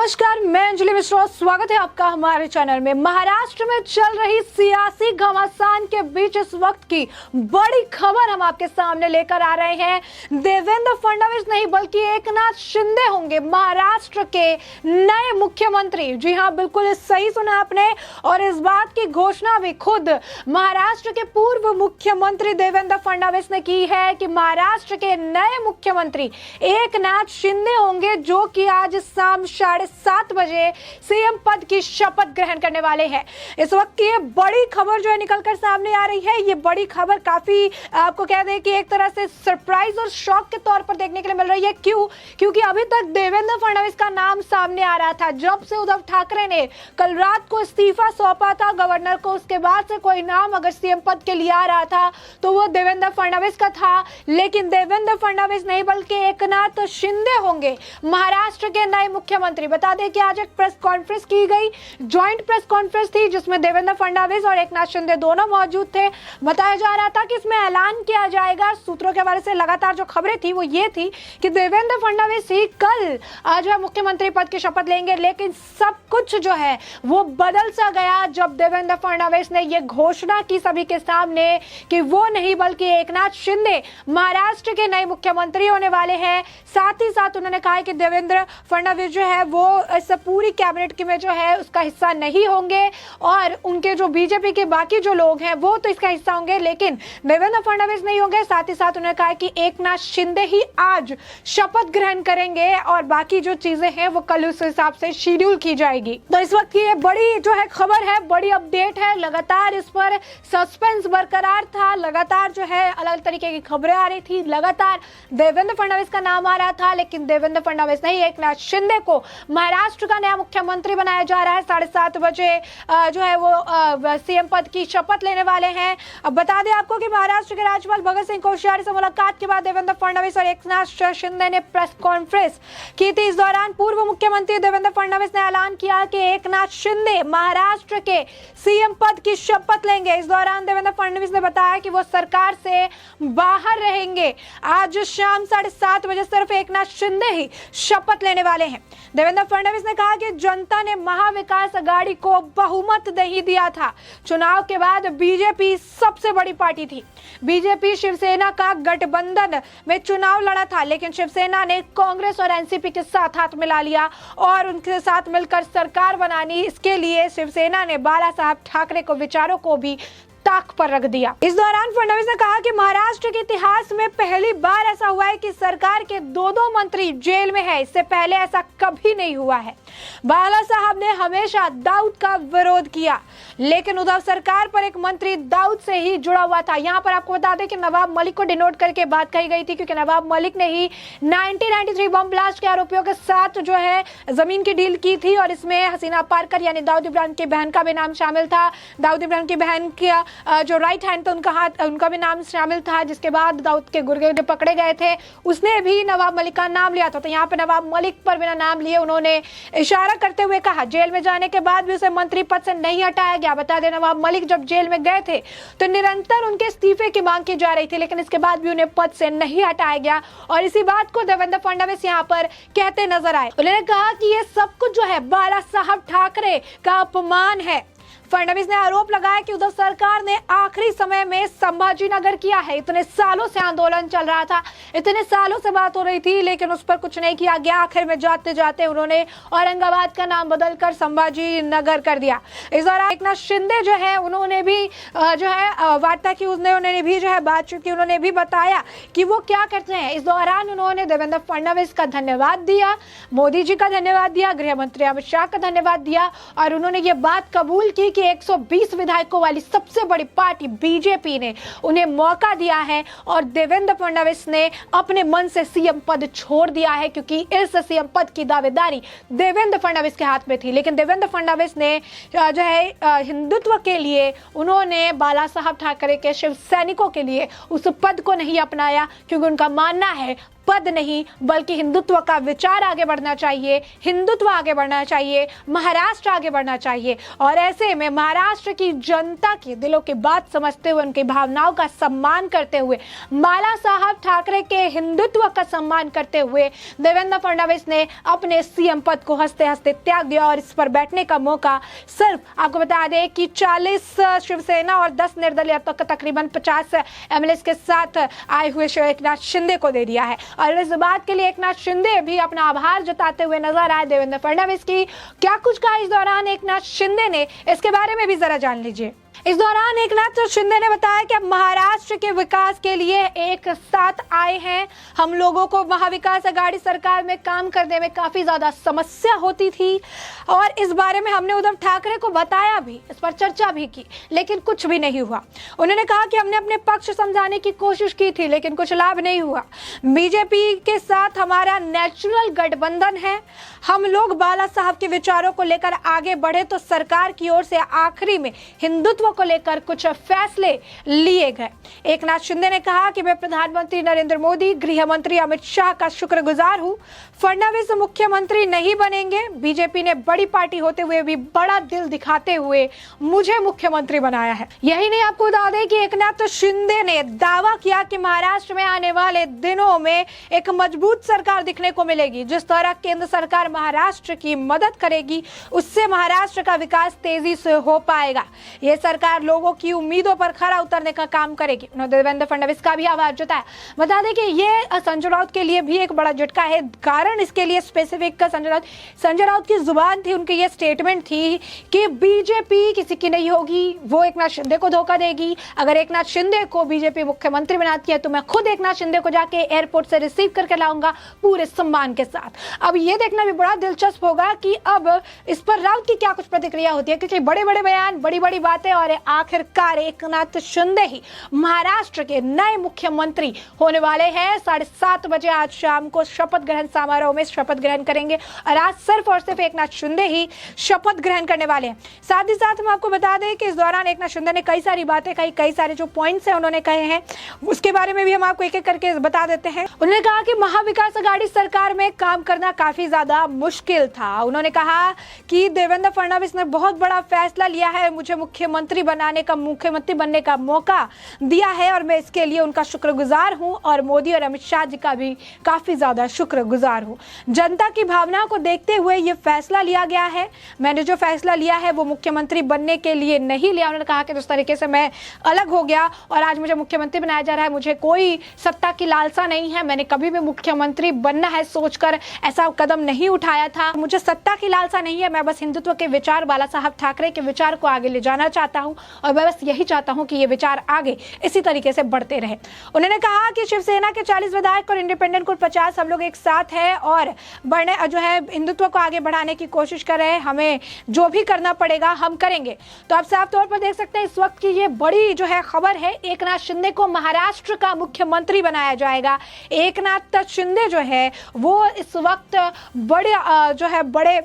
नमस्कार, मैं अंजलि मिश्रा। स्वागत है आपका हमारे चैनल में। महाराष्ट्र में चल रही सियासी घमासान के बीच इस वक्त की बड़ी खबर हम आपके सामने लेकर आ रहे हैं। देवेंद्र फडणवीस नहीं बल्कि एकनाथ शिंदे होंगे महाराष्ट्र के नए मुख्यमंत्री। जी हां, बिल्कुल सही सुना आपने। और इस बात की घोषणा भी खुद महाराष्ट्र के पूर्व मुख्यमंत्री देवेंद्र फडणवीस ने की है कि महाराष्ट्र के नए मुख्यमंत्री एकनाथ शिंदे होंगे, जो कि आज शाम 7:30 बजे सीएम पद की शपथ ग्रहण करने वाले हैं। इस वक्त की ये बड़ी खबर जो है निकलकर सामने आ रही है। ये बड़ी खबर काफी आपको कह दें कि एक तरह से सरप्राइज और शॉक के तौर पर देखने के लिए मिल रही है। क्योंकि अभी तक देवेंद्र फडणवीस का नाम सामने आ रहा था। जब से उद्धव ठाकरे ने कल रात को इस्तीफा सौंपा था गवर्नर को, उसके बाद से कोई नाम अगर सीएम पद के लिए आ रहा था तो वो देवेंद्र फडणवीस का था। लेकिन देवेंद्र फडणवीस नहीं बल्कि एकनाथ शिंदे होंगे महाराष्ट्र के नए मुख्यमंत्री। बता दें कि आज एक प्रेस कॉन्फ्रेंस की गई, ज्वाइंट प्रेस कॉन्फ्रेंस थी, जिसमें देवेंद्र फडणवीस और एकनाथ शिंदे दोनों मौजूद थे। बताया जा रहा था कि इसमें ऐलान किया जाएगा। सूत्रों के हवाले से लगातार जो खबरें थी वो ये थी कि देवेंद्र फडणवीस ही कल आज मुख्यमंत्री पद की शपथ लेंगे। लेकिन सब कुछ जो है वो बदल सा गया जब देवेंद्र फडणवीस ने यह घोषणा की सभी के सामने कि वो नहीं बल्कि एकनाथ शिंदे महाराष्ट्र के नए मुख्यमंत्री होने वाले हैं। साथ ही साथ उन्होंने कहा कि देवेंद्र फडणवीस जो है वो इस पूरी कैबिनेट की में जो है उसका हिस्सा नहीं होंगे और उनके जो बीजेपी के बाकी जो लोग हैं वो तो इसका हिस्सा होंगे, लेकिन देवेंद्र फडणवीस नहीं होंगे। साथ ही साथ उन्होंने कहा कि एकनाथ शिंदे ही आज शपथ ग्रहण करेंगे और बाकी जो चीजें हैं वो कल उस हिसाब से शेड्यूल की जाएगी। तो इस वक्त की ये बड़ी जो है खबर है, बड़ी अपडेट है। लगातार इस पर सस्पेंस बरकरार था, लगातार जो है अलग तरीके की खबरें आ रही थी, लगातार देवेंद्र फडणवीस का नाम आ रहा था। लेकिन देवेंद्र फडणवीस नहीं, एकनाथ शिंदे को महाराष्ट्र का नया मुख्यमंत्री बनाया जा रहा है। 7:30 बजे जो है वो सीएम पद की शपथ लेने वाले हैं। अब बता दें आपको कि महाराष्ट्र के राज्यपाल भगत सिंह कोश्यारी से मुलाकात के बाद देवेंद्र फडणवीस और एकनाथ शिंदे ने प्रेस कॉन्फ्रेंस की थी। इस दौरान पूर्व मुख्यमंत्री देवेंद्र फडणवीस ने ऐलान किया कि एकनाथ शिंदे महाराष्ट्र के सीएम पद की शपथ लेंगे। इस दौरान देवेंद्र फडणवीस ने बताया कि वो सरकार से बाहर रहेंगे। आज शाम 7:30 बजे सिर्फ एकनाथ शिंदे ही शपथ लेने वाले हैं। देवेंद्र फडणवीस ने कहा कि जनता ने महाविकास आघाड़ी को बहुमत नहीं दिया था। चुनाव के बाद बीजेपी सबसे बड़ी पार्टी थी। बीजेपी शिवसेना का गठबंधन में चुनाव लड़ा था, लेकिन शिवसेना ने कांग्रेस और एनसीपी के साथ हाथ मिला लिया और उनके साथ मिलकर सरकार बनानी। इसके लिए शिवसेना ने बाला साहब ठाकरे को विचारों को भी ताक पर रख दिया। इस दौरान फडणवीस ने कहा कि महाराष्ट्र के इतिहास में पहली बार ऐसा हुआ है कि सरकार के दो मंत्री जेल में है। इससे पहले ऐसा कभी नहीं हुआ है। बाला साहब ने हमेशा दाऊद का विरोध किया, लेकिन उद्धव सरकार पर एक मंत्री दाऊद से ही जुड़ा हुआ था। यहाँ पर आपको बता दें कि नवाब मलिक को डिनोट करके बात कही गई थी, क्योंकि नवाब मलिक ने ही 1993 बम ब्लास्ट के आरोपियों के साथ जो है जमीन की डील की थी और इसमें हसीना पारकर यानी दाऊद इब्राहिम की बहन का भी नाम शामिल था। दाऊद इब्राहिम की बहन का जो राइट हैंड था उनका भी नाम शामिल था, जिसके बाद दाऊद के गुर्गे पकड़े गए थे, उसने भी नवाब मलिक का नाम लिया था। तो यहाँ पे नवाब मलिक पर बिना नाम लिए उन्होंने इशारा करते हुए कहा। जेल में जाने के बाद भी उसे मंत्री पद से नहीं हटाया गया। बता दें, नवाब मलिक जब जेल में गए थे तो निरंतर उनके इस्तीफे की मांग की जा रही थी, लेकिन इसके बाद भी उन्हें पद से नहीं हटाया गया। और इसी बात को देवेंद्र फडणवीस यहाँ पर कहते नजर आए। उन्होंने कहा कि ये सब कुछ जो है बाला साहब ठाकरे का अपमान है। फडणवीस ने आरोप लगाया कि उद्धव सरकार ने आखिरी समय में संभाजी नगर किया है। इतने सालों से आंदोलन चल रहा था, इतने सालों से बात हो रही थी, लेकिन उस पर कुछ नहीं किया गया। आखिर में जाते जाते उन्होंने औरंगाबाद का नाम बदलकर संभाजी नगर कर दिया। इस दौरान एकनाथ शिंदे जो है उन्होंने भी जो है वार्ता की, उन्होंने भी जो है बातचीत की, उन्होंने भी बताया कि वो क्या करते हैं। इस दौरान उन्होंने देवेंद्र फडणवीस का धन्यवाद दिया, मोदी जी का धन्यवाद दिया, गृह मंत्री अमित शाह का धन्यवाद दिया और उन्होंने ये बात कबूल की कि 120 विधायकों वाली सबसे बड़ी पार्टी बीजेपी ने उन्हें मौका दिया है और देवेंद्र फडणवीस ने अपने मन से सीएम पद छोड़ दिया है, क्योंकि इस सीएम पद की दावेदारी देवेंद्र फडणवीस के हाथ में थी। लेकिन देवेंद्र फडणवीस ने जो है हिंदुत्व के लिए उन्होंने बाला साहब ठाकरे के शिव सैनिकों के लिए उस पद को नहीं अपनाया, क्योंकि उनका मानना है पद नहीं बल्कि हिंदुत्व का विचार आगे बढ़ना चाहिए, हिंदुत्व आगे बढ़ना चाहिए, महाराष्ट्र आगे बढ़ना चाहिए। और ऐसे में महाराष्ट्र की जनता की दिलों की बात समझते हुए, उनकी भावनाओं का सम्मान करते हुए, बाला साहब ठाकरे के हिंदुत्व का सम्मान करते हुए देवेंद्र फडणवीस ने अपने सीएम पद को हंसते हंसते त्याग दिया। और इस पर बैठने का मौका सिर्फ आपको बता दें कि 40 शिवसेना और 10 निर्दलीय तकरीबन 50 एमएलए के साथ आए हुए एकनाथ शिंदे को दे दिया है। और इस बात के लिए एकनाथ शिंदे भी अपना आभार जताते हुए नजर आए देवेंद्र फडणवीस की। क्या कुछ कहा इस दौरान एकनाथ शिंदे ने, इसके बारे में भी जरा जान लीजिए। इस दौरान एकनाथ शिंदे ने बताया कि अब महाराष्ट्र के विकास के लिए एक साथ आए हैं। हम लोगों को महाविकास आघाड़ी सरकार में काम करने में काफी ज्यादा समस्या होती थी और इस बारे में हमने उद्धव ठाकरे को बताया भी, इस पर चर्चा भी की, लेकिन कुछ भी नहीं हुआ। उन्होंने कहा कि हमने अपने पक्ष समझाने की कोशिश की थी लेकिन कुछ लाभ नहीं हुआ। बीजेपी के साथ हमारा नेचुरल गठबंधन है। हम लोग बाला साहब के विचारों को लेकर आगे बढ़े तो सरकार की ओर से आखिरी में हिंदुत्व को लेकर कुछ फैसले लिए गए। एकनाथ शिंदे ने कहा कि मैं प्रधानमंत्री नरेंद्र मोदी, गृह मंत्री अमित शाह का शुक्रगुजार हूं। फडणवीस मुख्यमंत्री नहीं बनेंगे। बीजेपी ने बड़ी पार्टी होते हुए भी बड़ा दिल दिखाते हुए मुझे मुख्यमंत्री बनाया है। यही नहीं, आपको बता दें कि एकनाथ शिंदे ने दावा किया कि महाराष्ट्र में आने वाले दिनों में एक मजबूत सरकार दिखने को मिलेगी। जिस तरह केंद्र सरकार महाराष्ट्र की मदद करेगी उससे महाराष्ट्र का विकास तेजी से हो पाएगा। ये सरकार लोगों की उम्मीदों पर खरा उतरने का काम करेगी। उन्होंने देवेंद्र फडणवीस का भी आभार जताया। बता दें कि ये संजय राउत के लिए भी एक बड़ा झटका है। कारण इसके लिए स्पेसिफिक संजय राउत की जुबान थी, उनकी ये स्टेटमेंट थी कि बीजेपी किसी की नहीं होगी, वो एकनाथ शिंदे को धोखा देगी। अगर एकनाथ शिंदे को बीजेपी मुख्यमंत्री बनाती है तो मैं खुद एकनाथ शिंदे को जाके एयरपोर्ट से रिसीव करके लाऊंगा पूरे सम्मान के साथ। अब ये देखना भी बड़ा दिलचस्प होगा कि अब इस पर राउत की क्या कुछ प्रतिक्रिया होती है, क्योंकि बड़े बड़े बयान, बड़ी बड़ी बातें और आखिरकार एकनाथ शिंदे ही महाराष्ट्र के नए मुख्यमंत्री होने वाले हैं। 7:30 बजे आज शाम को शपथ ग्रहण समारोह में शपथ ग्रहण करेंगे और आज सिर्फ और सिर्फ एकनाथ शिंदे ही शपथ ग्रहण करने वाले हैं। साथ ही साथ हम आपको बता दें कि इस दौरान एकनाथ शिंदे ने कई सारी बातें कही, कई सारे जो पॉइंट्स हैं उन्होंने कहे हैं, उसके बारे में भी हम आपको एक एक करके बता देते हैं। उन्होंने कहा कि महाविकास आघाड़ी सरकार में काम करना काफी ज्यादा मुश्किल था। उन्होंने कहा कि देवेंद्र फडणवीस ने बहुत बड़ा फैसला लिया है, मुझे मुख्यमंत्री बनने का मौका दिया है और मैं इसके लिए उनका शुक्रगुजार हूं और मोदी और अमित शाह जी का भी काफी ज्यादा शुक्रगुजार हूं। जनता की भावनाओं को देखते हुए ये फैसला लिया गया है। मैंने जो फैसला लिया है वो मुख्यमंत्री बनने के लिए नहीं लिया। उन्होंने कहा कि जिस तरीके से मैं अलग हो गया और आज मुझे मुख्यमंत्री बनाया जा रहा है, मुझे कोई सत्ता की लालसा नहीं है। मैंने कभी भी मुख्यमंत्री बनना है सोचकर ऐसा कदम नहीं उठाया था। मुझे सत्ता की लालसा नहीं है, मैं बस हिंदुत्व के विचार, बाला साहब ठाकरे के विचार को आगे ले जाना चाहता हूं और मैं बस यही चाहता हूं कि ये विचार आगे इसी तरीके से बढ़ते रहे। उन्होंने कहा कि शिवसेना के 40 विधायक और इंडिपेंडेंट कुल 50 हम लोग एक साथ हैं और बढ़ने जो है हिंदुत्व को आगे बढ़ाने की कोशिश कर रहे हैं। हमें जो भी करना पड़ेगा हम करेंगे। तो आप साफ तौर पर देख सकते हैं इस वक्त की ये बड़ी जो है खबर है, एकनाथ शिंदे को महाराष्ट्र का मुख्यमंत्री बनाया जाएगा। एकनाथ शिंदे जो है वो इस वक्त बड़े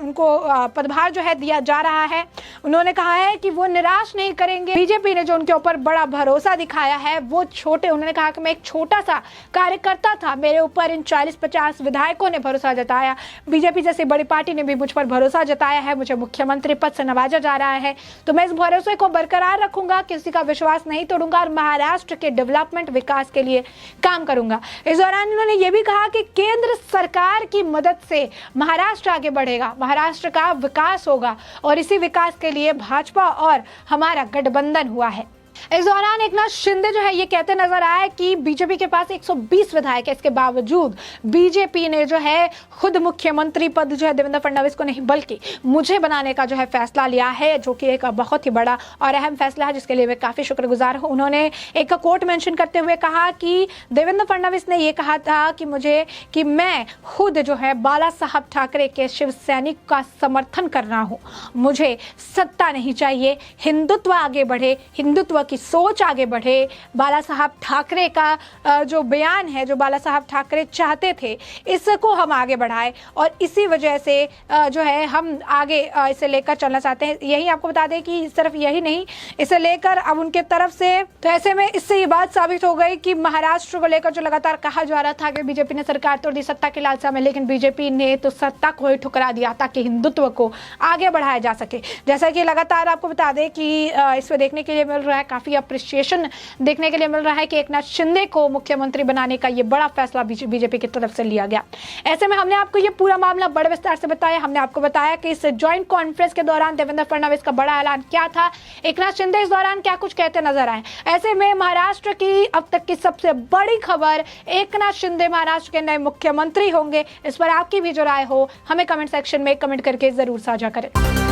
उनको पदभार जो है दिया जा रहा है। उन्होंने कहा है कि वो निराश नहीं करेंगे। बीजेपी ने जो उनके ऊपर बड़ा भरोसा दिखाया है वो उन्होंने कहा कि मैं एक छोटा सा कार्यकर्ता था, मेरे ऊपर इन 40-50 विधायकों ने भरोसा जताया। बीजेपी जैसी बड़ी पार्टी ने भी मुझ पर भरोसा जताया है, मुझे मुख्यमंत्री पद से नवाजा जा रहा है, तो मैं इस भरोसे को बरकरार रखूंगा, किसी का विश्वास नहीं तोड़ूंगा और महाराष्ट्र के डेवलपमेंट विकास के लिए काम करूंगा। इस दौरान उन्होंने ये भी कहा कि केंद्र सरकार की मदद से महाराष्ट्र आगे बढ़ेगा, महाराष्ट्र का विकास होगा और इसी विकास के लिए भाजपा और हमारा गठबंधन हुआ है। इस दौरान एकनाथ शिंदे जो है ये कहते नजर आए कि बीजेपी के पास 120 विधायक है, इसके बावजूद बीजेपी ने जो है खुद मुख्यमंत्री पद जो है देवेंद्र फडणवीस को नहीं बल्कि मुझे बनाने का जो है फैसला लिया है, जो कि एक बहुत ही बड़ा और अहम फैसला है जिसके लिए मैं काफी शुक्रगुजार हूं। उन्होंने एक कोट मेंशन करते हुए कहा कि देवेंद्र फडणवीस ने ये कहा था कि मैं खुद जो है बाला साहब ठाकरे के शिव सैनिक का समर्थन कर रहा हूं, मुझे सत्ता नहीं चाहिए, हिंदुत्व आगे बढ़े, हिंदुत्व की सोच आगे बढ़े, बाला साहब ठाकरे का जो बयान है, जो बाला साहब ठाकरे चाहते थे, इसको हम आगे बढ़ाएं और इसी वजह से जो है हम आगे इसे लेकर चलना चाहते हैं। यही आपको बता दें कि सिर्फ यही नहीं, इसे लेकर अब उनके तरफ से, तो ऐसे में इससे ये बात साबित हो गई कि महाराष्ट्र को लेकर जो लगातार कहा जा रहा था कि बीजेपी ने सरकार तोड़ दी सत्ता की लालसा में, लेकिन बीजेपी ने तो सत्ता को ही ठुकरा दिया ताकि हिंदुत्व को आगे बढ़ाया जा सके। जैसा कि लगातार आपको बता दें कि इसमें देखने के लिए मिल रहा है, काफी अप्रिशिएशन देखने के लिए मिल रहा है कि एकनाथ शिंदे को मुख्यमंत्री बनाने का ये बड़ा फैसला बीजेपी की तरफ से लिया गया। ऐसे में हमने आपको ये पूरा मामला बड़े विस्तार से बताया। हमने आपको बताया कि इस ज्वाइंट कॉन्फ्रेंस के दौरान देवेंद्र फडणवीस का बड़ा ऐलान क्या था, एकनाथ शिंदे इस दौरान क्या कुछ कहते नजर आए। ऐसे में महाराष्ट्र की अब तक की सबसे बड़ी खबर, एकनाथ शिंदे महाराष्ट्र के नए मुख्यमंत्री होंगे। इस पर आपकी भी जो राय हो हमें कमेंट सेक्शन में कमेंट करके जरूर साझा करें।